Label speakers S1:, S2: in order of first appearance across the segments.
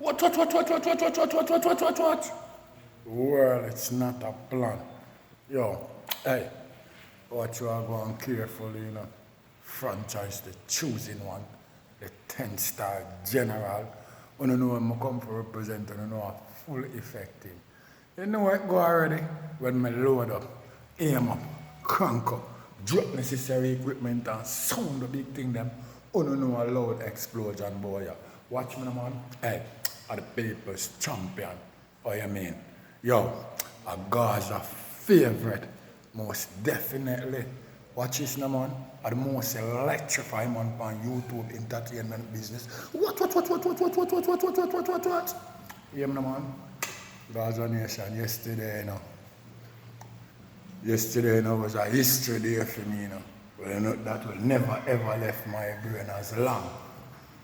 S1: What? Well, it's not a plan. Yo, hey, what you are going carefully, you know. Franchise the choosing one, the 10-star general. You know when I come for represent, you know a full effective. You know what go already? When I load up, aim up, crank up, drop necessary equipment and sound the big thing them. You know a loud explosion boy. Watch me man. Hey, are the people's champion. What you mean? Yo, a Gaza favorite, most definitely. Watch this now man. Are the most electrifying man on YouTube entertainment business. What? Yeah man. Gaza Nation yesterday, you know. Yesterday, you know, was a history day for me, you know. Well, you know, that will never ever left my brain as long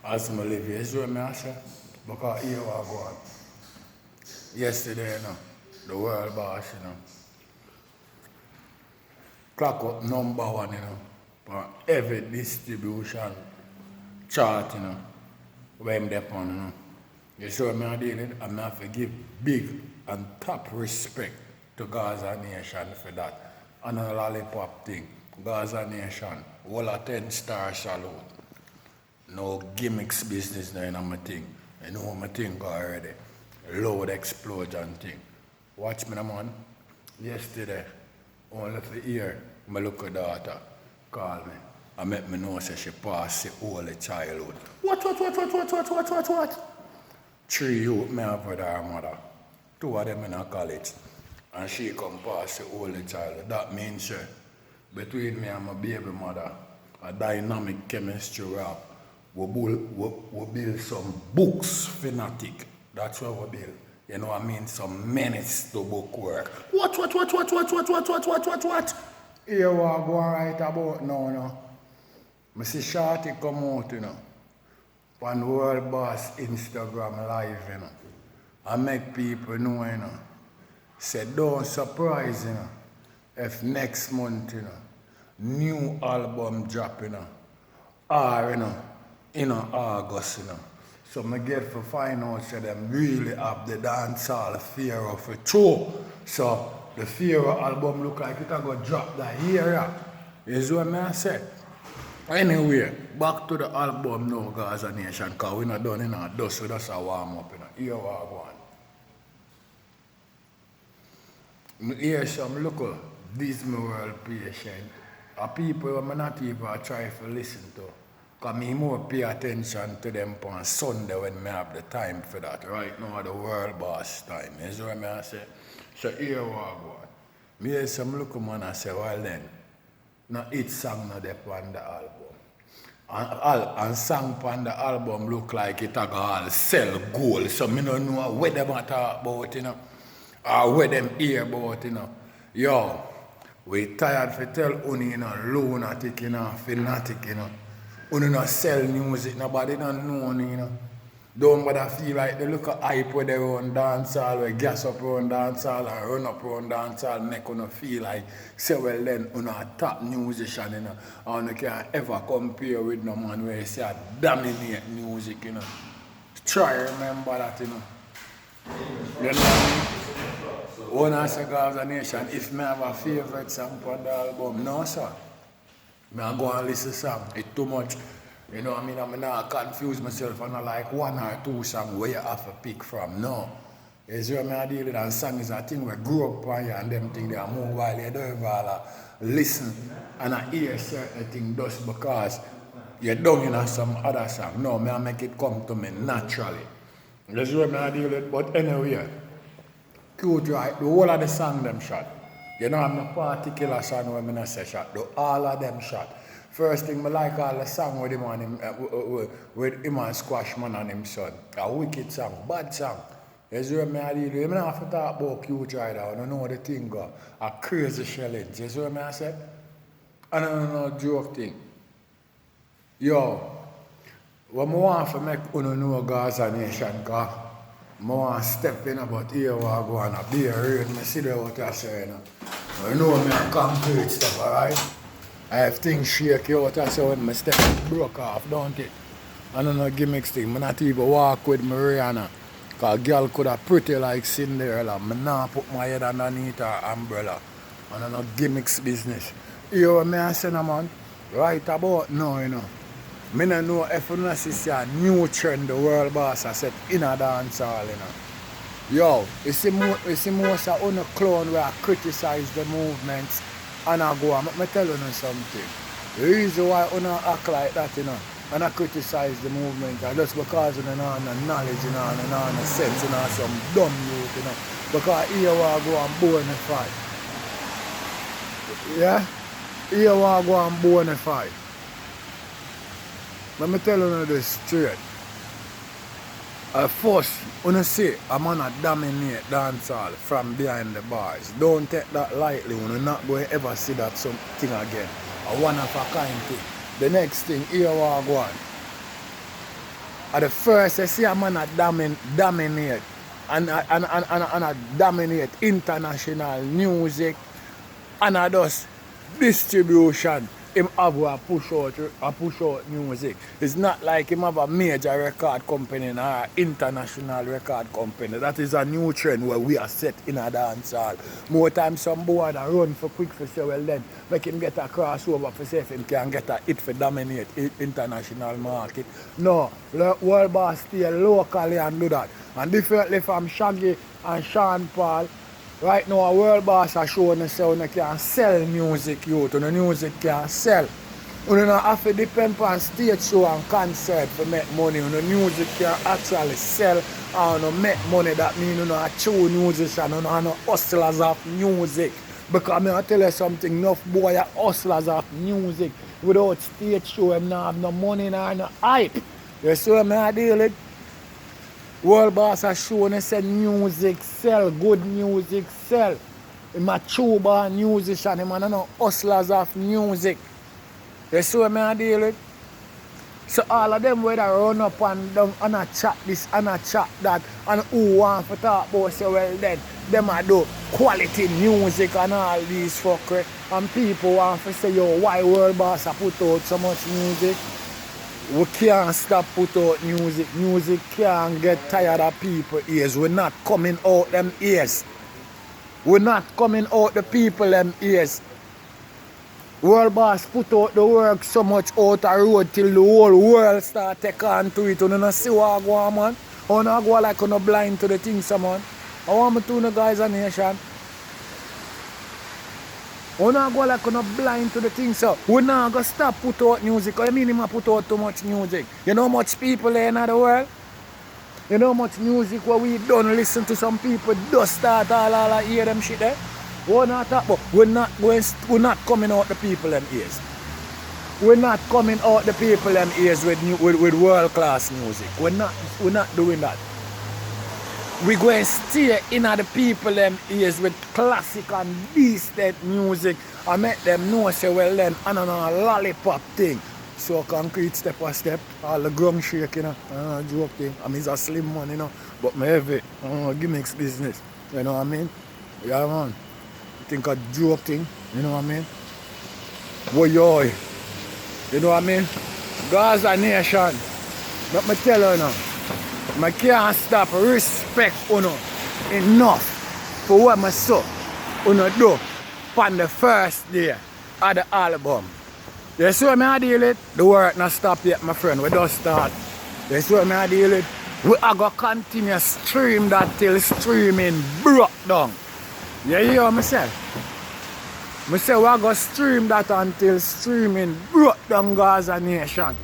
S1: as I live here. Is what I say? Because here I go on. Yesterday, you know, the world boss, you know, clock up number one, you know, for every distribution chart, you know, where I'm there on, you know. You see what I'm dealing with? I'm have to give big and top respect to Gaza Nation for that. And a lollipop thing. Gaza Nation, all a 10-star salute. No gimmicks business now in my thing. I know my thing already. Load explosion thing. Watch me, man. Yesterday, only for year, my little daughter called me. I make me know say she passed the whole childhood. What? 3 youth me have with her mother. 2 of them in a college. And she come pass the whole childhood. That means between me and my baby mother, a dynamic chemistry rap. We build some books fanatic. That's what we build. You know what I mean? Some menace to book work. What? Here we are going right about now, no? I see Shorty come out, you know, on World Boss Instagram live, you know. I make people know, you know. Say, don't surprise, you know, if next month, you know, new album drop, you know, or, you know, in August, you know. So I get to find out that them really have the dancehall fear of a show. So the fear album look like it go drop that year. Is what I say. Anyway, back to the album now, Gaza Nation, because we're not done in our dust, so that's a warm up, you know. Here we are going. Hear some local Disney World patient. People who I'm not even try to listen to. Because me more pay attention to them on Sunday when I have the time for that. Right now, the world boss time. Is what I say. So here we go. Me hear some local man and say, well then, no each song not there on the album. And song on the album look like it all sell gold. So me don't know what them talk about, you know. Or what them hear about, you know. Yo, we tired for tell Uni, you know, lunatic, you know, fanatic, you know. Uni not sell music, nobody don't know, you know. Don't bother feel like they look at hype where they run dancehall, where gas up run dancehall and run up run dancehall, make you feel like, say well then, you a top musician, you know, and you can't ever compare with no man where you say a dominate music, you know. Try remember that, you know. You know what I mean? When I say Gaza Nation, if I have a favorite song on the album, no sir. I go and listen to song, it's too much. You know what I mean? I'm not confuse myself and I like 1 or 2 songs where you have to pick from. No. It's what I deal with, and song is a thing where grew up on you and them things they are more while you don't even listen and I hear certain things just because you're done in some other song. No, I make it come to me naturally. That's what I deal with. But anyway, cute right, the whole of the song them shot. You know, I'm no particular song where I say shot. All of them shot. First thing, I like all the song with him and Squash Man and him son. A wicked song, bad song. You see what I deal with? I don't have to talk about cute rider. I don't know what the thing go. A crazy challenge. You see what I say? I don't know joke thing. Yo, what I want to make you know Gaza Nation, because I want to step in about here while I go on a beer raid. I see what I say, you know. You know me a concrete stuff, alright? I have things shake out I say when my step broke off, don't it? I don't know gimmicks thing. I not even walk with Mariana. Cause girl could have pretty like Cinderella. I nah put my head underneath her umbrella. And I no gimmicks business. You know what I say, no, man? Right about now, you know. I don't know if you know see a new trend the world boss has set in a dancehall, you know. Yo, you see most of the clown where I criticize the movements and I go, let me tell you something. The reason why you act like that, you know, and I criticize the movement, and just because you don't have no knowledge, you know, and you don't have no sense, you know, some dumb youth, you know. Because here I go and bonify. Yeah? Here I go and bonify. Let me tell you this straight. First, when you see a man a dominate dancehall from behind the bars, don't take that lightly. You're not going to ever see that something again. A one of a kind thing. The next thing, here we go on. At the first, you see a man a dominate and a dominate international music and a does distribution. Him have a push out music. It's not like him have a major record company or an international record company. That is a new trend where we are set in a dance hall. More times some boy that run for quick for say, well then, make him get a crossover for say if him can get a hit for dominate international market. No, world boss stay locally and do that. And differently from Shaggy and Sean Paul, right now, a world boss are showing us how you can sell music, youth, and the music can sell. You don't have to depend on stage show and concert to make money. The music can actually sell and make money. That means you know a true musician, you know hustlers of music. Because I tell you something, enough boy are hustlers of music. Without stage show, them not have no money nor no hype. You see what I deal with? World boss are showing us say music sell, good music sell. I'm a true born musician, I'm not hustlers of music. You see what I deal with? So all of them where they run up and down and a chat this and a chat that and who want to talk about say well then them a do quality music and all these fuckery and people want to say yo why world boss a put out so much music? We can't stop put out music. Music can't get tired of people ears. We're not coming out them ears. We're not coming out the people them ears. World boss put out the work so much out the road till the whole world start take on to it. You don't see what I go on, man. I don't go like I'm blind to the things, man. I want me to the guys a nation. We're not going like we're blind to the things, so we're not going to stop put out music. I mean him put out too much music. You know how much people there in the world? You know how much music where we don't listen to some people just start all hear them shit there? We're not talking about, we're not coming out the people them ears. We're not coming out the people them ears with world class music. We're not doing that. We go and stay in the people them ears with classic and decent music and make them know say well then and on a lollipop thing. So concrete step by step, all the grum shake, you know, joke thing. I mean it's a slim one, you know, but my heavy, gimmicks business. You know what I mean? Yeah man. Think a joke thing, you know what I mean? Boy, you know what I mean? Gaza nation. Let me tell you now. I can't stop respect uno enough for what I saw uno do on the first day of the album. You see what I deal with? The work not stop yet, my friend. We just start. You see what I deal with? We are going to continue stream that till streaming broke down. You hear what I say? I say we are going to stream that until streaming broke down Gaza Nation.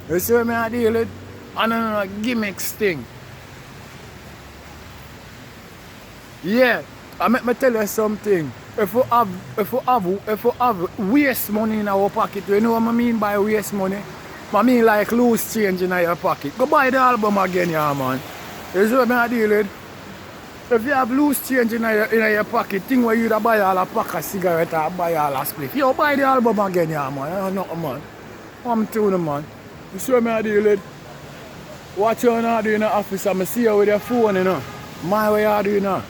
S1: You see what I deal with? And another gimmicks thing. Yeah, I make me tell you something. If you have waste money in our pocket, you know what I mean by waste money? I mean like loose change in your pocket. Go buy the album again, yeah man. You see what I deal with? If you have loose change in your pocket, thing where you buy all a pack of cigarette or buy all a split. You buy the album again, yeah man. Nothing man. I'm telling you man. You see what I deal with? What you are doing in the office, I see you with your phone, you know. My way you doing now.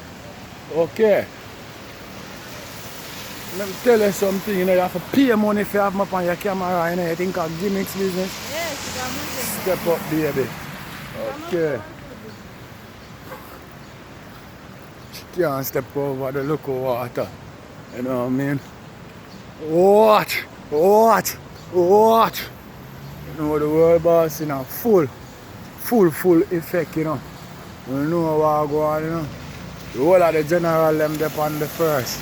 S1: Okay. Let me tell you something, you know, you have to pay money if you have me up on your camera, you know. You think of gimmicks business?
S2: Yes,
S1: step up, baby. Okay. can't step over the local water. You know what I mean? Watch! Watch! Watch! You know the world boss in a full effect, you know. You know what go on, you know. The whole of the general them up on the first.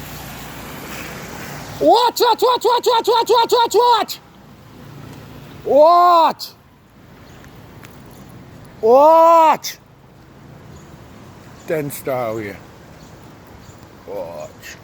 S1: Watch! Watch! Watch! Watch! Watch! Watch! Watch! Watch! Watch! Watch! Watch! 10-star way. Watch.